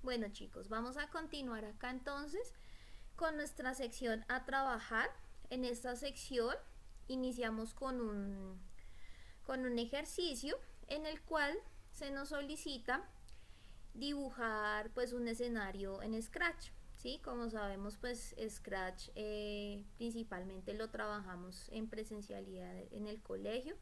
Bueno chicos, vamos a continuar acá entonces con nuestra sección a trabajar. En esta sección iniciamos con un ejercicio en el cual se nos solicita dibujar pues un escenario en Scratch. ¿Sí? Como sabemos pues Scratch principalmente lo trabajamos en presencialidad en el colegio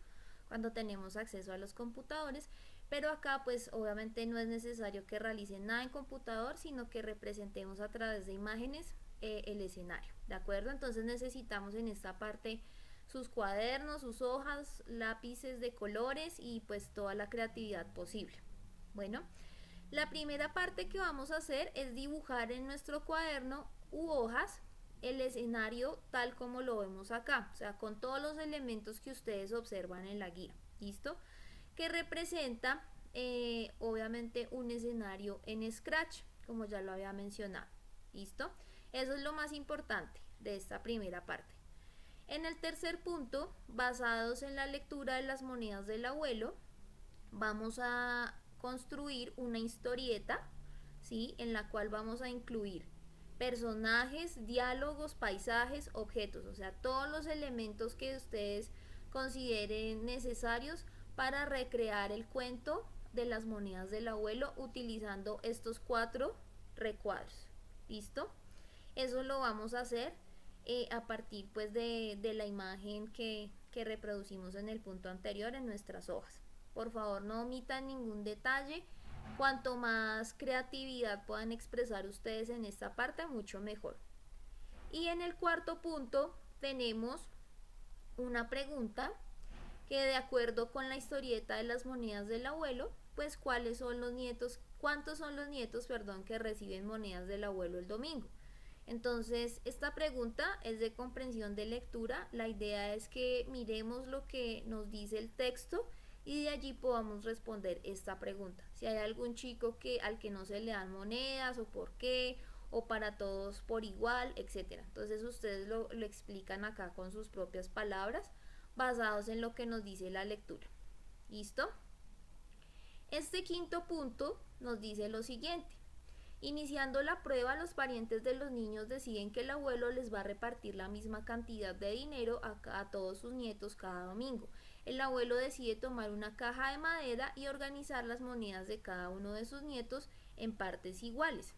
cuando tenemos acceso a los computadores, pero acá pues obviamente no es necesario que realicen nada en computador, sino que representemos a través de imágenes el escenario, ¿de acuerdo? Entonces necesitamos en esta parte sus cuadernos, sus hojas, lápices de colores y pues toda la creatividad posible. Bueno, la primera parte que vamos a hacer es dibujar en nuestro cuaderno u hojas el escenario tal como lo vemos acá, o sea, con todos los elementos que ustedes observan en la guía, ¿listo? Que representa obviamente un escenario en Scratch, como ya lo había mencionado, ¿listo? Eso es lo más importante de esta primera parte. En el tercer punto, basados en la lectura de las monedas del abuelo, vamos a construir una historieta, ¿sí? En la cual vamos a incluir personajes, diálogos, paisajes, objetos, o sea, todos los elementos que ustedes consideren necesarios para recrear el cuento de las monedas del abuelo utilizando estos 4 recuadros. ¿Listo? Eso lo vamos a hacer a partir pues de la imagen que reproducimos en el punto anterior en nuestras hojas. Por favor, no omitan ningún detalle. Cuanto más creatividad puedan expresar ustedes en esta parte, mucho mejor. Y en el cuarto punto tenemos una pregunta que, de acuerdo con la historieta de las monedas del abuelo, pues cuáles son los nietos, cuántos son los nietos, perdón, que reciben monedas del abuelo el domingo. Entonces, esta pregunta es de comprensión de lectura. La idea es que miremos lo que nos dice el texto y de allí podamos responder esta pregunta. Si hay algún chico al que no se le dan monedas o por qué, o para todos por igual, etcétera. Entonces ustedes lo explican acá con sus propias palabras, basados en lo que nos dice la lectura. ¿Listo? Este quinto punto nos dice lo siguiente. Iniciando la prueba, los parientes de los niños deciden que el abuelo les va a repartir la misma cantidad de dinero a todos sus nietos cada domingo. El abuelo decide tomar una caja de madera y organizar las monedas de cada uno de sus nietos en partes iguales.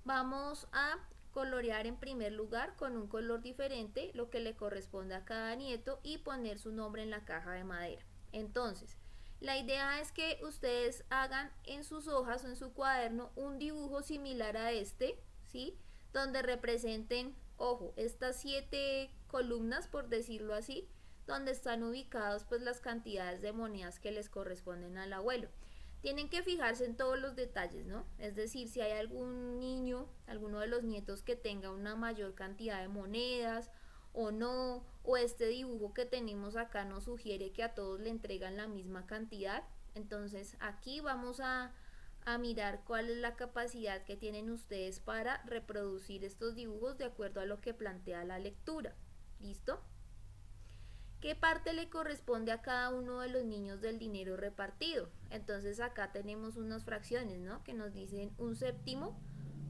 Vamos a colorear en primer lugar con un color diferente lo que le corresponde a cada nieto y poner su nombre en la caja de madera. Entonces, la idea es que ustedes hagan en sus hojas o en su cuaderno un dibujo similar a este, ¿sí? Donde representen, ojo, estas 7 columnas, por decirlo así, donde están ubicados pues las cantidades de monedas que les corresponden al abuelo. Tienen que fijarse en todos los detalles, ¿no? Es decir, si hay algún niño, alguno de los nietos que tenga una mayor cantidad de monedas o no, o este dibujo que tenemos acá nos sugiere que a todos le entregan la misma cantidad. Entonces aquí vamos a mirar cuál es la capacidad que tienen ustedes para reproducir estos dibujos de acuerdo a lo que plantea la lectura. ¿Listo? ¿Qué parte le corresponde a cada uno de los niños del dinero repartido? Entonces acá tenemos unas fracciones, ¿no? Que nos dicen un séptimo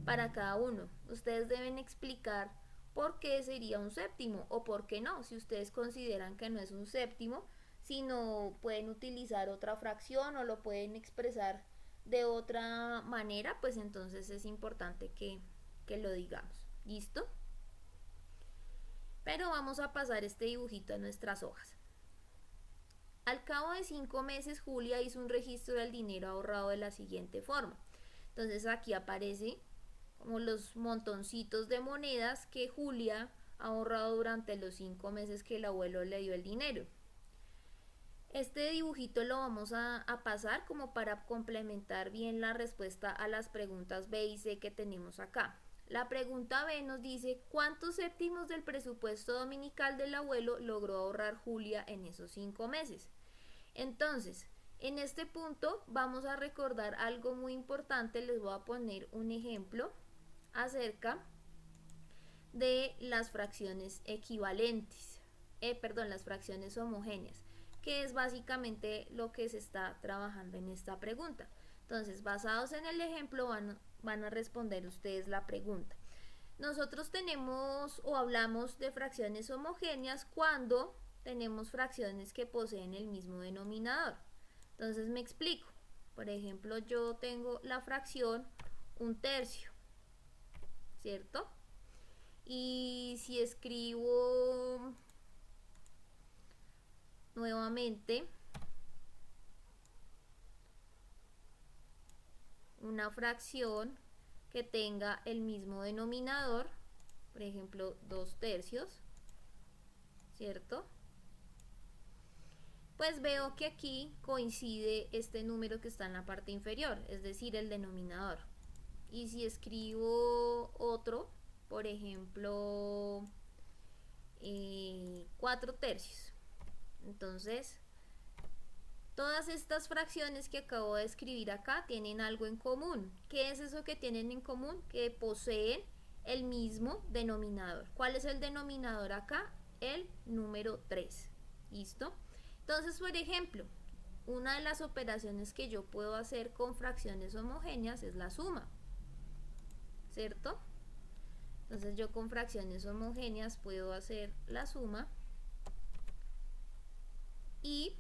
para cada uno. Ustedes deben explicar por qué sería un séptimo o por qué no. Si ustedes consideran que no es un séptimo, sino pueden utilizar otra fracción o lo pueden expresar de otra manera, pues entonces es importante que lo digamos. ¿Listo? Pero vamos a pasar este dibujito a nuestras hojas. Al cabo de 5 meses, Julia hizo un registro del dinero ahorrado de la siguiente forma. Entonces aquí aparece como los montoncitos de monedas que Julia ha ahorrado durante los 5 meses que el abuelo le dio el dinero. Este dibujito lo vamos a pasar como para complementar bien la respuesta a las preguntas B y C que tenemos acá. La pregunta B nos dice cuántos séptimos del presupuesto dominical del abuelo logró ahorrar Julia en esos 5 meses. Entonces, en este punto vamos a recordar algo muy importante. Les voy a poner un ejemplo acerca de las fracciones equivalentes, las fracciones homogéneas, que es básicamente lo que se está trabajando en esta pregunta. Entonces, basados en el ejemplo, van a responder ustedes la pregunta. Nosotros tenemos o hablamos de fracciones homogéneas cuando tenemos fracciones que poseen el mismo denominador. Entonces me explico. Por ejemplo, yo tengo la fracción 1/3, ¿cierto? Y si escribo nuevamente una fracción que tenga el mismo denominador, por ejemplo 2/3, ¿cierto? Pues veo que aquí coincide este número que está en la parte inferior, es decir, el denominador. Y si escribo otro, por ejemplo 4/3, entonces todas estas fracciones que acabo de escribir acá tienen algo en común. ¿Qué es eso que tienen en común? Que poseen el mismo denominador. ¿Cuál es el denominador acá? El número 3. ¿Listo? Entonces, por ejemplo, una de las operaciones que yo puedo hacer con fracciones homogéneas es la suma, ¿cierto? Entonces yo con fracciones homogéneas puedo hacer la suma y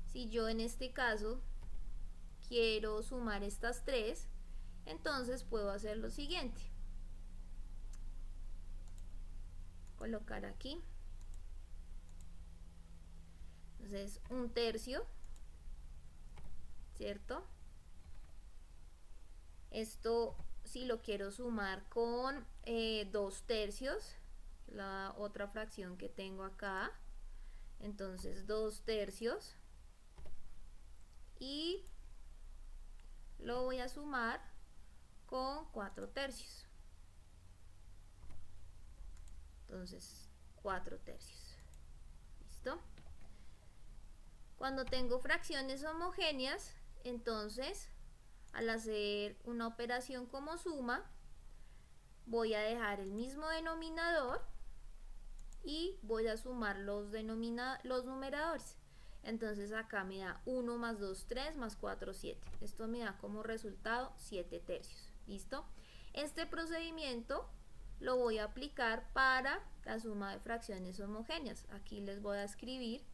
si yo en este caso quiero sumar estas tres, entonces puedo hacer lo siguiente. Colocar aquí. Entonces 1/3, ¿cierto? Esto si lo quiero sumar con 2/3, la otra fracción que tengo acá, entonces 2/3 y lo voy a sumar con 4/3, entonces 4/3. ¿Listo? Cuando tengo fracciones homogéneas, entonces al hacer una operación como suma, voy a dejar el mismo denominador y voy a sumar los numeradores. Entonces acá me da 1 más 2, 3 más 4, 7. Esto me da como resultado 7/3. ¿Listo? Este procedimiento lo voy a aplicar para la suma de fracciones homogéneas. Aquí les voy a escribir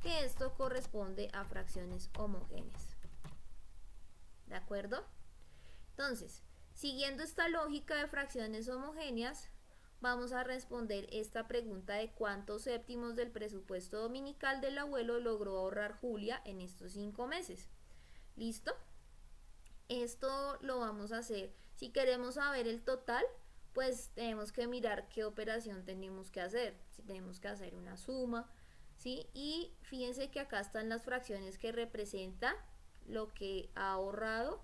que esto corresponde a fracciones homogéneas. ¿De acuerdo? Entonces, siguiendo esta lógica de fracciones homogéneas, vamos a responder esta pregunta de cuántos séptimos del presupuesto dominical del abuelo logró ahorrar Julia en estos 5 meses. ¿Listo? Esto lo vamos a hacer. Si queremos saber el total, pues tenemos que mirar qué operación tenemos que hacer. Si tenemos que hacer una suma, ¿sí? Y fíjense que acá están las fracciones que representan lo que ha ahorrado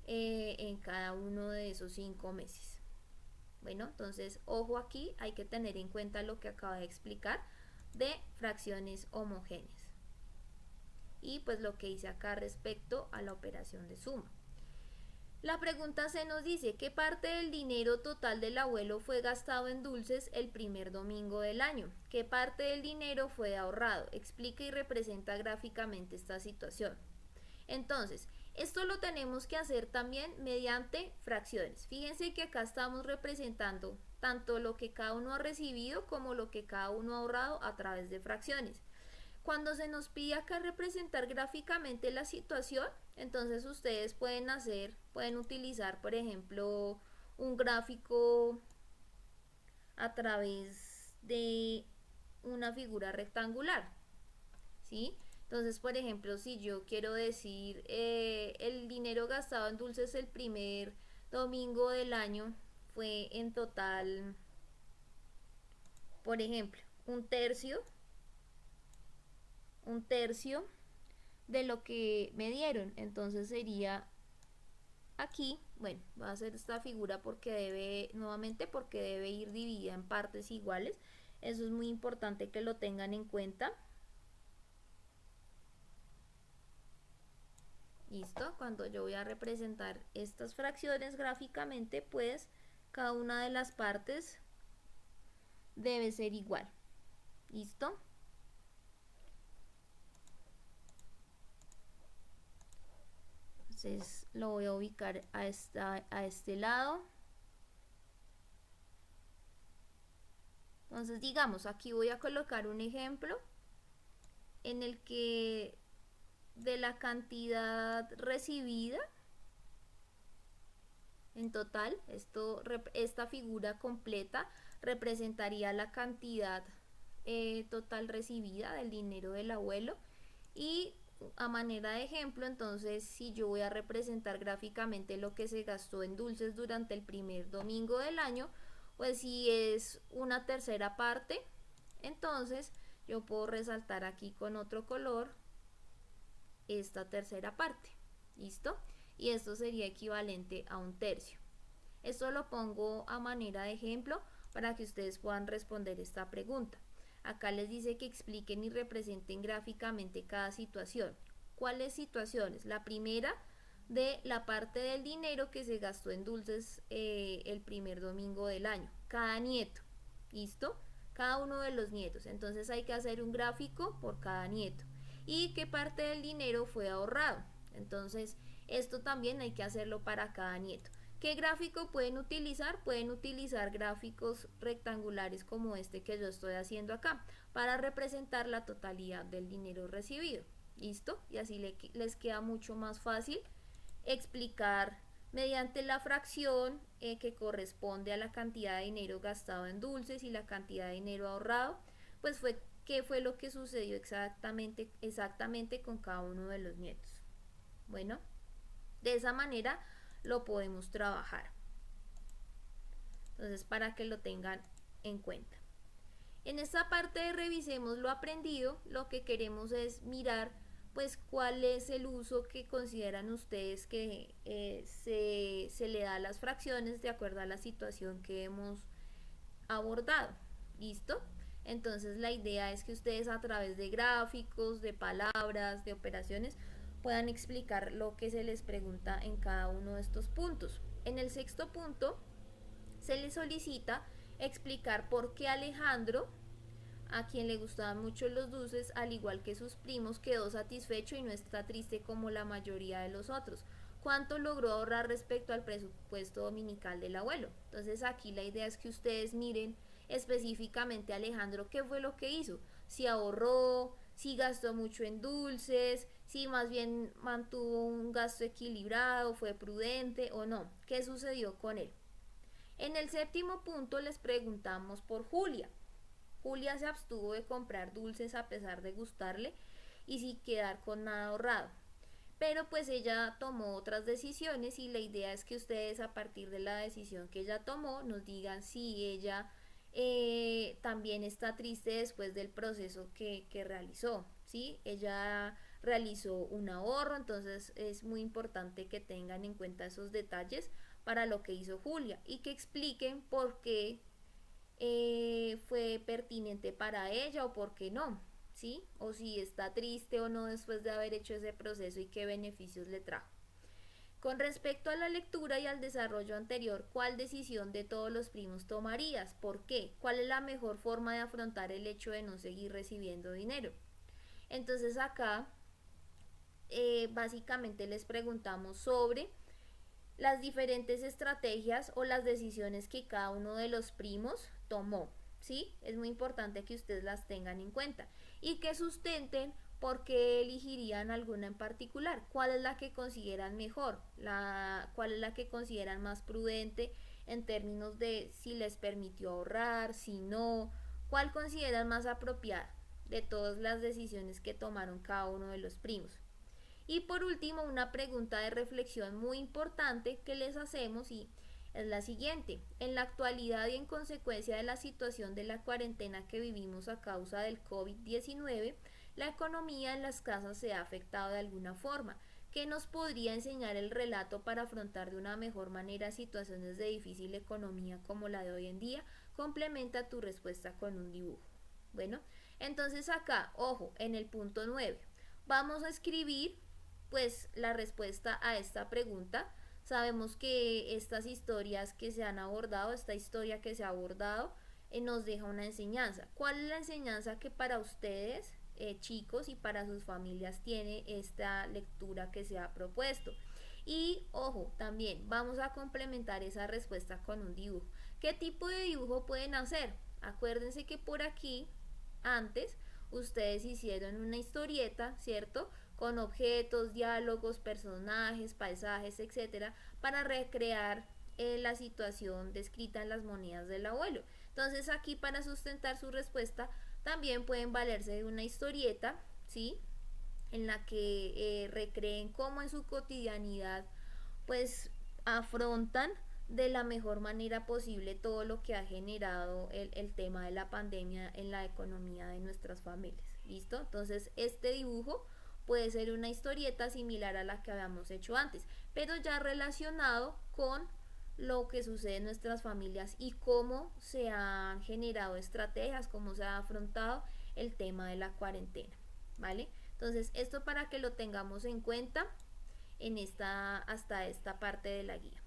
en cada uno de esos 5 meses. Bueno, entonces ojo, aquí hay que tener en cuenta lo que acabo de explicar de fracciones homogéneas y pues lo que hice acá respecto a la operación de suma. La pregunta C nos dice: ¿qué parte del dinero total del abuelo fue gastado en dulces el primer domingo del año? ¿Qué parte del dinero fue ahorrado? Explica y representa gráficamente esta situación. Entonces, esto lo tenemos que hacer también mediante fracciones. Fíjense que acá estamos representando tanto lo que cada uno ha recibido como lo que cada uno ha ahorrado a través de fracciones. Cuando se nos pide acá representar gráficamente la situación, entonces ustedes pueden utilizar, por ejemplo, un gráfico a través de una figura rectangular, ¿sí? Entonces, por ejemplo, si yo quiero decir el dinero gastado en dulces el primer domingo del año fue en total, por ejemplo, un tercio de lo que me dieron. Entonces sería aquí, bueno, voy a hacer esta figura porque debe ir dividida en partes iguales. Eso es muy importante que lo tengan en cuenta. Listo, cuando yo voy a representar estas fracciones gráficamente, pues cada una de las partes debe ser igual. ¿Listo? Entonces lo voy a ubicar a este lado. Entonces digamos, aquí voy a colocar un ejemplo en el que de la cantidad recibida en total, esta figura completa representaría la cantidad total recibida del dinero del abuelo. Y a manera de ejemplo, entonces, si yo voy a representar gráficamente lo que se gastó en dulces durante el primer domingo del año, pues si es una tercera parte, entonces yo puedo resaltar aquí con otro color esta tercera parte. ¿Listo? Y esto sería equivalente a un tercio. Esto lo pongo a manera de ejemplo para que ustedes puedan responder esta pregunta. Acá les dice que expliquen y representen gráficamente cada situación. ¿Cuáles situaciones? La primera, de la parte del dinero que se gastó en dulces el primer domingo del año. Cada nieto. ¿Listo? Cada uno de los nietos. Entonces hay que hacer un gráfico por cada nieto. ¿Y qué parte del dinero fue ahorrado? Entonces esto también hay que hacerlo para cada nieto. ¿Qué gráfico pueden utilizar? Pueden utilizar gráficos rectangulares como este que yo estoy haciendo acá para representar la totalidad del dinero recibido. ¿Listo? Y así les queda mucho más fácil explicar mediante la fracción que corresponde a la cantidad de dinero gastado en dulces y la cantidad de dinero ahorrado, pues qué fue lo que sucedió exactamente con cada uno de los nietos. Bueno, de esa manera lo podemos trabajar. Entonces, para que lo tengan en cuenta. En esta parte de revisemos lo aprendido, lo que queremos es mirar pues cuál es el uso que consideran ustedes que se le da a las fracciones de acuerdo a la situación que hemos abordado. ¿Listo? Entonces la idea es que ustedes a través de gráficos, de palabras, de operaciones, puedan explicar lo que se les pregunta en cada uno de estos puntos. En el sexto punto se les solicita explicar por qué Alejandro, a quien le gustaban mucho los dulces, al igual que sus primos, quedó satisfecho y no está triste como la mayoría de los otros. ¿Cuánto logró ahorrar respecto al presupuesto dominical del abuelo? Entonces aquí la idea es que ustedes miren específicamente a Alejandro qué fue lo que hizo. Si ahorró, si gastó mucho en dulces, si más bien mantuvo un gasto equilibrado, fue prudente o no. ¿Qué sucedió con él? En el séptimo punto les preguntamos por Julia. Julia se abstuvo de comprar dulces a pesar de gustarle y sin quedar con nada ahorrado. Pero pues ella tomó otras decisiones y la idea es que ustedes a partir de la decisión que ella tomó nos digan si ella también está triste después del proceso que realizó. ¿Sí? Ella realizó un ahorro, entonces es muy importante que tengan en cuenta esos detalles para lo que hizo Julia y que expliquen por qué fue pertinente para ella o por qué no, ¿sí? O si está triste o no después de haber hecho ese proceso y qué beneficios le trajo. Con respecto a la lectura y al desarrollo anterior, ¿cuál decisión de todos los primos tomarías? ¿Por qué? ¿Cuál es la mejor forma de afrontar el hecho de no seguir recibiendo dinero? Entonces acá básicamente les preguntamos sobre las diferentes estrategias o las decisiones que cada uno de los primos tomó. ¿Sí? Es muy importante que ustedes las tengan en cuenta y que sustenten por qué elegirían alguna en particular, cuál es la que consideran mejor, cuál es la que consideran más prudente en términos de si les permitió ahorrar, si no, cuál consideran más apropiada de todas las decisiones que tomaron cada uno de los primos. Y por último, una pregunta de reflexión muy importante que les hacemos y es la siguiente. En la actualidad y en consecuencia de la situación de la cuarentena que vivimos a causa del COVID-19, la economía en las casas se ha afectado de alguna forma. ¿Qué nos podría enseñar el relato para afrontar de una mejor manera situaciones de difícil economía como la de hoy en día? Complementa tu respuesta con un dibujo. Bueno, entonces acá, ojo, en el punto 9, vamos a escribir pues la respuesta a esta pregunta. Sabemos que estas historias que se han abordado, esta historia que se ha abordado, nos deja una enseñanza. ¿Cuál es la enseñanza que para ustedes, chicos, y para sus familias tiene esta lectura que se ha propuesto? Y ojo, también vamos a complementar esa respuesta con un dibujo. ¿Qué tipo de dibujo pueden hacer? Acuérdense que por aquí antes ustedes hicieron una historieta, ¿cierto? Con objetos, diálogos, personajes, paisajes, etcétera, para recrear la situación descrita en las monedas del abuelo. Entonces aquí para sustentar su respuesta también pueden valerse de una historieta, ¿sí? En la que recreen cómo en su cotidianidad pues afrontan de la mejor manera posible todo lo que ha generado el tema de la pandemia en la economía de nuestras familias. ¿Listo? Entonces este dibujo puede ser una historieta similar a la que habíamos hecho antes, pero ya relacionado con lo que sucede en nuestras familias y cómo se han generado estrategias, cómo se ha afrontado el tema de la cuarentena, ¿vale? Entonces, esto para que lo tengamos en cuenta en hasta esta parte de la guía.